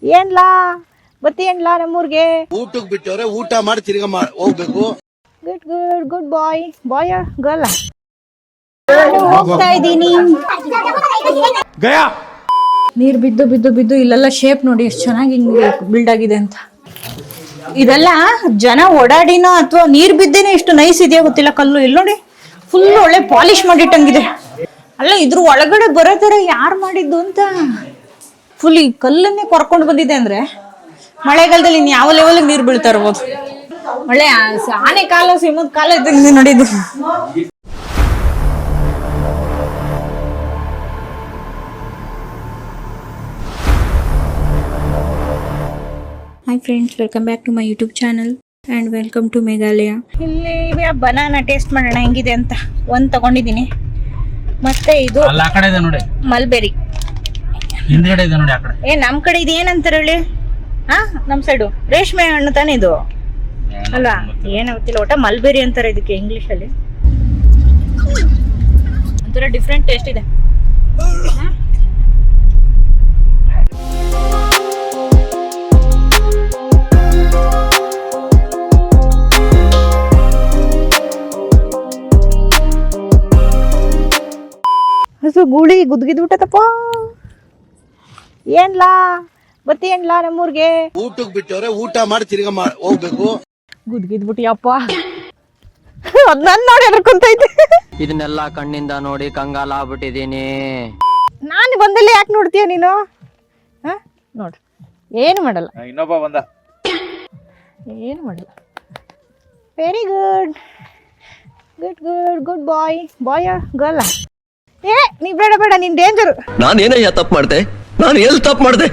ಏನ್ಲಾ ಬತ್ತೀನ್ಲಾ ನಮ್ಮೂರ್ಗೆ? ಊಟಕ್ಕೆ ಬಿಟ್ಟವ್ರೆ, ಊಟ ಮಾಡಿ ತಿರ್ಗಾ ಹೋಗ್ಬೇಕು. Good good good boy. Boy girl? ಹೋಗ್ತಾ ಇದ್ದೀನಿ. ಗಯಾ ನೀರ್ ಬಿದ್ದು ಬಿದ್ದು ಬಿದ್ದು ಇಲ್ಲೆಲ್ಲ ಶೇಪ್ ನೋಡಿ ಎಷ್ಟು ಚೆನ್ನಾಗಿ ಹಿಂಗೆ ಬಿಲ್ಡ್ ಆಗಿದೆ ಅಂತ. ಇದೆಲ್ಲ ಜನ ಓಡಾಡಿನೋ ಅಥವಾ ನೀರ್ ಬಿದ್ದೇನೆ ಇಷ್ಟು ನೈಸ್ ಇದೆಯಾ ಗೊತ್ತಿಲ್ಲ. ಕಲ್ಲು ಇಲ್ಲಿ ನೋಡಿ ಫುಲ್ ಒಳ್ಳೆ ಪಾಲಿಶ್ ಮಾಡಿಟ್ಟಂಗಿದೆ. ಅಲ್ಲ ಇದ್ರ ಒಳಗಡೆ ಬರೋ ತರ ಯಾರು ಮಾಡಿದ್ದು ಅಂತ ಫುಲ್ ಈ ಕಲ್ಲನ್ನೇ ಕೊರ್ಕೊಂಡು ಬಂದಿದೆ ಅಂದ್ರೆ ಮಳೆಗಾಲದಲ್ಲಿ ಇನ್ ಯಾವ ಲೆವೆಲ್ ನೀರು ಬೀಳ್ತಾ ಇರ್ಬೋದು. ಒಳ್ಳೆ ಆನೆ ಕಾಲ ಸಿಂಹದ ಕಾಲ ಇದ್ದಂಗೆ ನೋಡಿದ್ದು. Hi friends, welcome back to my YouTube channel and welcome to Meghalaya. ಇಲ್ಲಿ ಬನಾನಾ ಟೇಸ್ಟ್ ಮಾಡೋಣ ಹೆಂಗಿದೆ ಅಂತ. ಒಂದ್ ತಗೊಂಡಿದ್ದೀನಿ. ಮತ್ತೆ ಇದು ಅಲ್ಲ ಆ ಕಡೆ ಇದೆ ನೋಡಿ, ಮಲ್ಬೆರಿ ಹಿಂದ್ಗಡೆ ಇದೆ ನೋಡಿ ಆ ಕಡೆ. ನಮ್ ಕಡೆ ಇದು ಏನಂತಾರೆ ಹೇಳಿ? ನಮ್ ಸೈಡು ರೇಷ್ಮೆ ಹಣ್ಣು ತಾನೇ ಇದು ಅಲ್ವಾ? ಏನ್ ಗೊತ್ತಿಲ್ಲ, ಒಟ್ಟ ಮಲ್ಬೆರಿ ಅಂತಾರೆ ಇದಕ್ಕೆ ಇಂಗ್ಲಿಷ್ ಅಲ್ಲಿ. ಒಂಥರ ಡಿಫ್ರೆಂಟ್ ಟೇಸ್ಟ್ ಇದೆ. ಗೂಳಿ ಗುದ್ಗಿದ್ಬಿಟ್ಟದಪ್ಪ. ಏನ್ಲಾ ಬತ್ತೀನ್ಲಾ ನಮ್ಮೂರ್ಗೆ? ಊಟಕ್ಕೆ ಬಿಟ್ಟವ್ರೆ, ಊಟ ಮಾಡಿ ತಿರ್ಗಾ ಹೋಗ್ಬೇಕು. ಗುದ್ಗಿದ್ಬಿಟ್ಟಿಯಪ್ಪ. ಅದ್ ನನ್ ನೋಡಿ ಎದ್ರಕೊಂತೈತೆ. ಇದನ್ನೆಲ್ಲ ಕಣ್ಣಿಂದ ನೋಡಿ ಕಂಗಾಲ ಆಗ್ಬಿಟ್ಟಿದೀನಿ. ನಾನು ಬಂದಲ್ಲಿ ಯಾಕೆ ನೋಡ್ತೀಯ ನೀನು? ನೋಡ್ರಿ ಏನು ಮಾಡಲ್ಲ, ಇನ್ನೊಬ್ಬ ಬಂದ, ಏನು ಮಾಡಲ್ಲ. Very good good good good boy. Boy girl? ನೀ ಬೇಡ ಬೇಡ, ನೀನ್ ಡೇಂಜರ್. ನಾನು ಏನಯ್ಯ ತಪ್ಪು ಮಾಡ್ದೆ? ನಾನು ಎಲ್ಲಿ ತಪ್ಪು ಮಾಡ್ದೆ?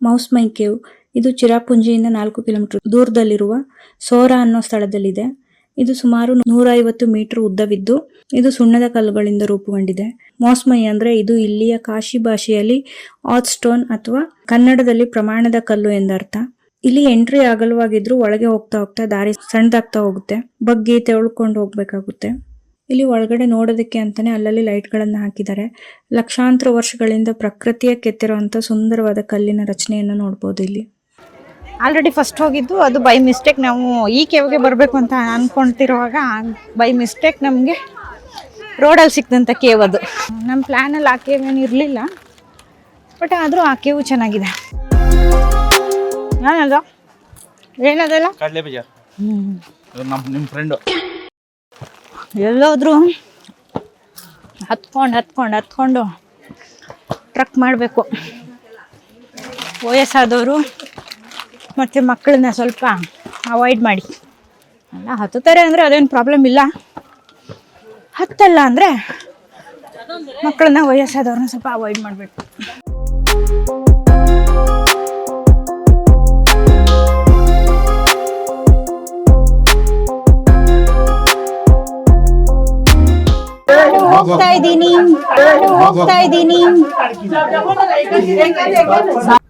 ಮೌಸ್ ಮೈ ಕೇವ್ ಇದು ಚಿರಾಪುಂಜಿಯಿಂದ 4 ಕಿಲೋಮೀಟರ್ ದೂರದಲ್ಲಿರುವ ಸೋರಾ ಅನ್ನೋ ಸ್ಥಳದಲ್ಲಿದೆ. ಇದು ಸುಮಾರು 150 ಮೀಟರ್ ಉದ್ದವಿದ್ದು ಇದು ಸುಣ್ಣದ ಕಲ್ಲುಗಳಿಂದ ರೂಪುಗೊಂಡಿದೆ. ಮೌಸ್ಮೈ ಅಂದ್ರೆ ಇದು ಇಲ್ಲಿಯ ಕಾಶಿ ಭಾಷೆಯಲ್ಲಿ ಆತ್ ಸ್ಟೋನ್ ಅಥವಾ ಕನ್ನಡದಲ್ಲಿ ಪ್ರಮಾಣದ ಕಲ್ಲು ಎಂದರ್ಥ. ಇಲ್ಲಿ ಎಂಟ್ರಿ ಅಗಲವಾಗಿದ್ರು ಒಳಗೆ ಹೋಗ್ತಾ ಹೋಗ್ತಾ ದಾರಿ ಸಣ್ಣದಾಗ್ತಾ ಹೋಗುತ್ತೆ. ಬಗ್ಗಿ ತೆವಳ್ಕೊಂಡು ಹೋಗ್ಬೇಕಾಗುತ್ತೆ. ಇಲ್ಲಿ ಒಳಗಡೆ ನೋಡೋದಕ್ಕೆ ಅಂತಾನೆ ಅಲ್ಲಲ್ಲಿ ಲೈಟ್ ಗಳನ್ನ ಹಾಕಿದ್ದಾರೆ. ಲಕ್ಷಾಂತರ ವರ್ಷಗಳಿಂದ ಪ್ರಕೃತಿಯ ಕೆತ್ತಿರುವಂತ ಸುಂದರವಾದ ಕಲ್ಲಿನ ರಚನೆಯನ್ನು ನೋಡ್ಬೋದು ಇಲ್ಲಿ. ಆಲ್ರೆಡಿ ಫಸ್ಟ್ ಹೋಗಿದ್ದು, ಅದು ಬೈ ಮಿಸ್ಟೇಕ್ ನಾವು ಈ ಕೇವ್ಗೆ ಬರಬೇಕು ಅಂತ ಅನ್ಕೊಂತಿರುವಾಗ ಬೈ ಮಿಸ್ಟೇಕ್ ನಮಗೆ ರೋಡಲ್ಲಿ ಸಿಕ್ದಂಥ ಕೇವ್ ಅದು. ನಮ್ಮ ಪ್ಲ್ಯಾನಲ್ಲಿ ಆ ಕೇವ್ ಏನು ಇರಲಿಲ್ಲ, ಬಟ್ ಆದರೂ ಆ ಕೇವು ಚೆನ್ನಾಗಿದೆ. ಏನದ ಏನದಲ್ಲ ಕಡ್ಲೆ ಬೀಜ. ನಿಮ್ಮ ಫ್ರೆಂಡು ಎಲ್ಲೋದ್ರು ಹತ್ಕೊಂಡು ಟ್ರಕ್ ಮಾಡಬೇಕು. ವಯಸ್ಸಾದವರು ಮತ್ತು ಮಕ್ಕಳನ್ನ ಸ್ವಲ್ಪ ಅವಾಯ್ಡ್ ಮಾಡಿ. ಅಲ್ಲ ಹತ್ತುತ್ತಾರೆ ಅಂದರೆ ಅದೇನು ಪ್ರಾಬ್ಲಮ್ ಇಲ್ಲ, ಹತ್ತಲ್ಲ ಅಂದರೆ ಮಕ್ಕಳನ್ನ ವಯಸ್ಸಾದವ್ರನ್ನ ಸ್ವಲ್ಪ ಅವಾಯ್ಡ್ ಮಾಡಬೇಕು. ಹೋಗ್ತಾ ಇದ್ದೀನಿ.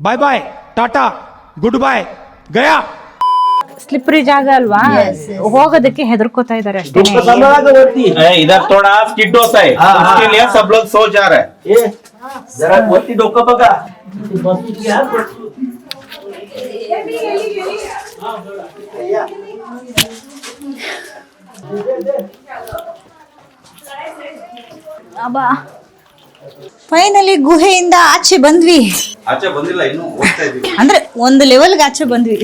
ಬಾಯ್ ಬಾಯ್, ಟಾಟಾ, ಗುಡ್ ಬಾಯ್, ಗಯಾ. ಸ್ಲಿಪ್ರಿ ಜಾಗ ಅಲ್ವಾ, ಹೋಗೋದಕ್ಕೆ ಹೆದರ್ಕೋತಾ ಇದಾರೆ ಅಷ್ಟೇ. इधर थोड़ा स्किड होता है, उसके लिए सब लोग सो जा रहे हैं. जरा बोलती डोका बगा. ಅಬ್ಬಾ, ಫೈನಲಿ ಗುಹೆಯಿಂದ ಆಚೆ ಬಂದ್ವಿ. ಆಚೆ ಬಂದಿಲ್ಲ ಇನ್ನು, ಹೋಗ್ತಾ ಇದೀವಿ. ಅಂದ್ರೆ ಒಂದು ಲೆವೆಲ್ಗೆ ಆಚೆ ಬಂದ್ವಿ.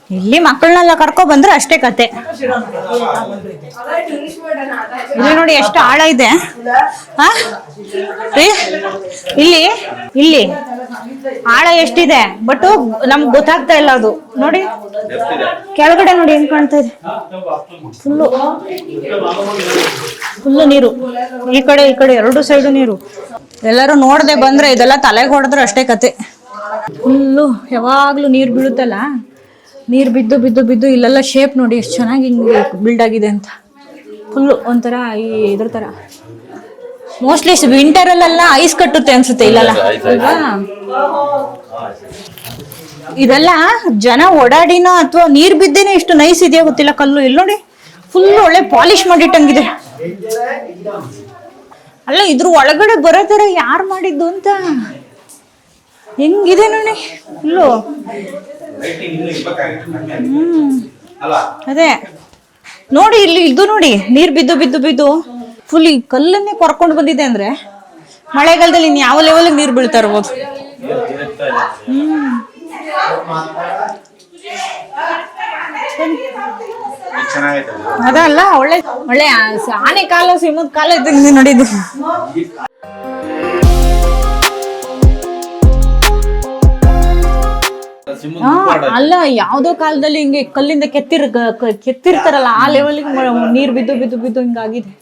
ಇಲ್ಲಿ ಮಕ್ಕಳನ್ನೆಲ್ಲ ಕರ್ಕೊ ಬಂದ್ರೆ ಅಷ್ಟೇ ಕತೆ. ಇಲ್ಲಿ ನೋಡಿ ಎಷ್ಟು ಆಳ ಇದೆ. ಇಲ್ಲಿ ಆಳ ಎಷ್ಟಿದೆ, ಬಟ್ ನಮ್ಗೆ ಗೊತ್ತಾಗ್ತಾ ಇಲ್ಲ ಅದು. ನೋಡಿ ಕೆಳಗಡೆ ನೋಡಿ ಹೆಂಗ್ ಕಾಣ್ತಾ ಇದೆ. ಫುಲ್ಲು ನೀರು, ಈ ಕಡೆ ಎರಡು ಸೈಡು ನೀರು. ಎಲ್ಲರೂ ನೋಡದೆ ಬಂದ್ರೆ ಇದೆಲ್ಲ ತಲೆಗೆ ಹೊಡೆದ್ರೆ ಅಷ್ಟೇ ಕತೆ. ಫುಲ್ಲು ಯಾವಾಗ್ಲೂ ನೀರು ಬೀಳುತ್ತಲ್ಲ, ನೀರು ಬಿದ್ದು ಬಿದ್ದು ಬಿದ್ದು ಇಲ್ಲೆಲ್ಲ ಶೇಪ್ ನೋಡಿ ಎಷ್ಟು ಚೆನ್ನಾಗಿ ಹಿಂಗೆ ಬಿಲ್ಡ್ ಆಗಿದೆ ಅಂತ. ಫುಲ್ಲು ಒಂಥರ ಈ ಇದ್ರ ಥರ. ಮೋಸ್ಟ್ಲಿ ವಿಂಟರಲ್ಲೆಲ್ಲ ಐಸ್ ಕಟ್ಟುತ್ತೆ ಅನ್ಸುತ್ತೆ ಇಲ್ಲೆಲ್ಲ. ಇದೆಲ್ಲ ಜನ ಓಡಾಡಿನೋ ಅಥವಾ ನೀರ್ ಬಿದ್ದೇನೆ ಇಷ್ಟು ನೈಸ್ ಇದೆಯಾ ಗೊತ್ತಿಲ್ಲ ಕಲ್ಲು. ಇಲ್ಲಿ ನೋಡಿ ಫುಲ್ ಒಳ್ಳೆ ಪಾಲಿಶ್ ಮಾಡಿಟ್ಟಂಗಿದೆ. ಅಲ್ಲ ಇದ್ರ ಒಳಗಡೆ ಬರೋ ತರ ಯಾರು ಮಾಡಿದ್ದು ಅಂತ ಹೆಂಗಿದೆ ನೋಡಿ ಫುಲ್ಲು. ಅದೇ ನೋಡಿ ಇಲ್ಲಿ ಇದು ನೋಡಿ ನೀರ್ ಬಿದ್ದು ಬಿದ್ದು ಬಿದ್ದು ಫುಲ್ ಈ ಕಲ್ಲನ್ನೇ ಕೊರ್ಕೊಂಡು ಬಂದಿದೆ ಅಂದ್ರೆ ಮಳೆಗಾಲದಲ್ಲಿ ಇನ್ ಯಾವ ಲೆವೆಲ್ ನೀರ್ ಬೀಳ್ತಾ ಇರ್ಬೋದು. ಅದಲ್ಲ ಒಳ್ಳೆ ಒಳ್ಳೆ ಆನೆ ಕಾಲ ಸಿಂಹದ ಕಾಲ ಇದ್ದಂಗೆ ನೋಡಿದ್ದು. ಅಲ್ಲ ಯಾವ್ದೋ ಕಾಲದಲ್ಲಿ ಹಿಂಗೆ ಕಲ್ಲಿಂದ ಕೆತ್ತಿರ್ತಾರಲ್ಲ ಆ ಲೆವೆಲ್ಗೆ ನೀರ್ ಬಿದ್ದು ಬಿದ್ದು ಬಿದ್ದು ಹಿಂಗಾಗಿದೆ.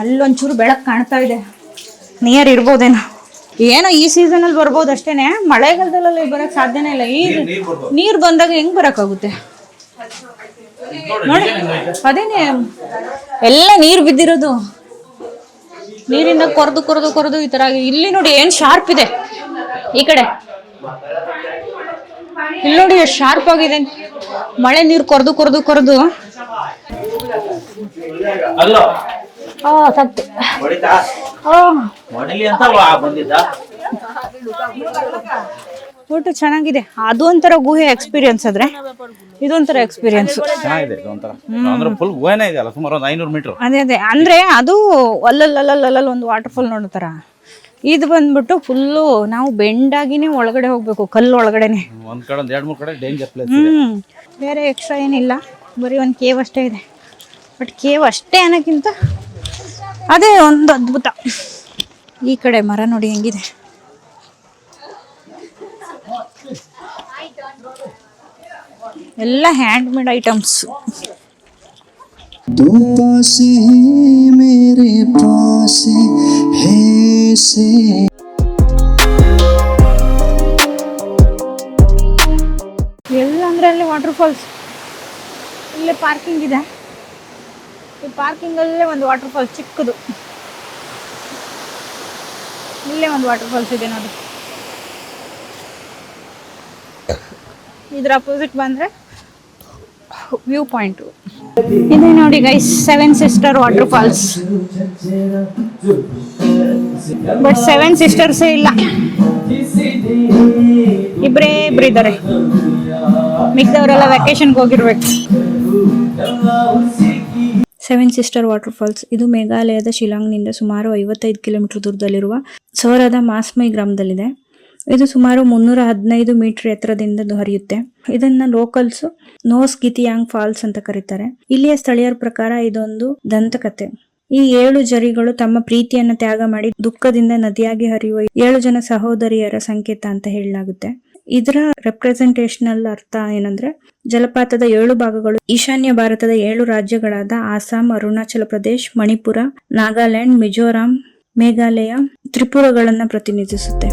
ಅಲ್ಲೊಂಚೂರು ಬೆಳಕ್ ಕಾಣ್ತಾ ಇದೆ, ನಿಯರ್ ಇರ್ಬೋದೇನೋ. ಏನೋ ಈ ಸೀಸನ್ ಅಲ್ಲಿ ಬರ್ಬೋದು ಅಷ್ಟೇನೆ, ಮಳೆಗಾಲದಲ್ಲಿ ಬರಕ್ ಸಾಧ್ಯನೇ ಇಲ್ಲ. ಈಗ ನೀರ್ ಬಂದಾಗ ಹೆಂಗ್ ಬರಕ್ಕಾಗುತ್ತೆ ನೋಡಿ. ಅದೇನೆ ಎಲ್ಲ ನೀರ್ ಬಿದ್ದಿರೋದು, ನೀರಿಂದ ಕೊರೆದು ಕೊರೆದು ಕೊರೆದು ಈ ತರ. ಇಲ್ಲಿ ನೋಡಿ ಏನ್ ಶಾರ್ಪ್ ಇದೆ ಈ ಕಡೆ, ಇಲ್ಲಿ ನೋಡಿ ಎಷ್ಟು ಶಾರ್ಪ್ ಆಗಿದೆ. ಮಳೆ ನೀರು ಕೊರೆದು ಕೊರೆದು ಕೊರೆದು ಸತ್ಯ. ಊಟ ಚೆನ್ನಾಗಿದೆ. ಅದು ಒಂಥರ ಗುಹೆ ಎಕ್ಸ್ಪೀರಿಯನ್ಸ್ ಆದ್ರೆ ಇದೊಂಥರ ಎಕ್ಸ್ಪೀರಿಯನ್ಸ್ ಫುಲ್ ಗುಹೆನೇ ಇದೆ ಅಲ್ಲ, ಸುಮಾರು 500 ಮೀಟರ್. ಅದೇ ಅದೇ ಅಂದ್ರೆ ಅದು ಅಲ್ಲಲ್ಲಿ ಒಂದು ವಾಟರ್ ಫಾಲ್ ನೋಡ್ತಾರ. ಇದು ಬಂದ್ಬಿಟ್ಟು ಫುಲ್ಲು ನಾವು ಬೆಂಡಾಗಿನೇ ಒಳಗಡೆ ಹೋಗ್ಬೇಕು, ಕಲ್ಲು ಒಳಗಡೆನೆ. ಒಂದ್ ಕಡೆ 2-3 ಕಡೆ ಡೇಂಜರ್ ಪ್ಲೇಸ್. ಬೇರೆ ಎಕ್ಸ್ಟ್ರಾ ಏನಿಲ್ಲ, ಬರೀ ಒಂದು ಕೇವ್ ಅಷ್ಟೇ ಇದೆ. ಬಟ್ ಕೇವ್ ಅಷ್ಟೇ ಅನ್ನೋಕ್ಕಿಂತ ಅದೇ ಒಂದು ಅದ್ಭುತ. ಈ ಕಡೆ ಮರ ನೋಡಿ ಹೆಂಗಿದೆ. ಎಲ್ಲ ಹ್ಯಾಂಡ್ ಮೇಡ್ ಐಟಮ್ಸ್. ಎಲ್ಲ ಅಂದ್ರೆ ಅಲ್ಲಿ ವಾಟರ್ ಫಾಲ್ಸ್, ಇಲ್ಲೇ ಪಾರ್ಕಿಂಗ್ ಇದೆ. ಈ ಪಾರ್ಕಿಂಗ್ ಅಲ್ಲೇ ಒಂದು ವಾಟರ್ ಫಾಲ್ಸ್ ಚಿಕ್ಕದು, ಇಲ್ಲೇ ಒಂದು ವಾಟರ್ ಫಾಲ್ಸ್ ಇದೆ ನೋಡಿ. ಇದ್ರ ಅಪೋಸಿಟ್ ಬಂದ್ರೆ ವ್ಯೂ ಪಾಯಿಂಟ್ ಇದೆ ನೋಡಿ guys, 7 sister water falls. But 7 ಸಿಸ್ಟರ್ಸೇ ಇಲ್ಲ, ಇಬ್ಬರೇ ಇದ್ದಾರೆ. ಮಿಕ್ದವರೆಲ್ಲ ವೆಕೇಶನ್ಗೆ ಹೋಗಿರ್ಬೇಕು. 7 ಸಿಸ್ಟರ್ ವಾಟರ್ ಫಾಲ್ಸ್ ಇದು ಮೇಘಾಲಯದ ಶಿಲಾಂಗ್ನಿಂದ ಸುಮಾರು 55 ಕಿಲೋಮೀಟರ್ ದೂರದಲ್ಲಿರುವ ಸೋರಾದ ಮಾಸ್ಮೈ ಗ್ರಾಮದಲ್ಲಿದೆ. ಇದು ಸುಮಾರು 315 ಮೀಟರ್ ಎತ್ತರದಿಂದ ಹರಿಯುತ್ತೆ. ಇದನ್ನ ಲೋಕಲ್ಸ್ ನೋಸ್ ಗಿತಿಯಾಂಗ್ ಫಾಲ್ಸ್ ಅಂತ ಕರೀತಾರೆ. ಇಲ್ಲಿಯ ಸ್ಥಳೀಯರ ಪ್ರಕಾರ ಇದೊಂದು ದಂತಕಥೆ. ಈ 7 ಜರಿಗಳು ತಮ್ಮ ಪ್ರೀತಿಯನ್ನ ತ್ಯಾಗ ಮಾಡಿ ದುಃಖದಿಂದ ನದಿಯಾಗಿ ಹರಿಯುವ 7 ಜನ ಸಹೋದರಿಯರ ಸಂಕೇತ ಅಂತ ಹೇಳಲಾಗುತ್ತೆ. ಇದರ ರೆಪ್ರೆಸೆಂಟೇಷನಲ್ ಅರ್ಥ ಏನಂದ್ರೆ ಜಲಪಾತದ 7 ಭಾಗಗಳು ಈಶಾನ್ಯ ಭಾರತದ 7 ರಾಜ್ಯಗಳಾದ ಆಸಾಂ, ಅರುಣಾಚಲ ಪ್ರದೇಶ್, ಮಣಿಪುರ, ನಾಗಾಲ್ಯಾಂಡ್, ಮಿಜೋರಾಂ, ಮೇಘಾಲಯ, ತ್ರಿಪುರಗಳನ್ನ ಪ್ರತಿನಿಧಿಸುತ್ತೆ.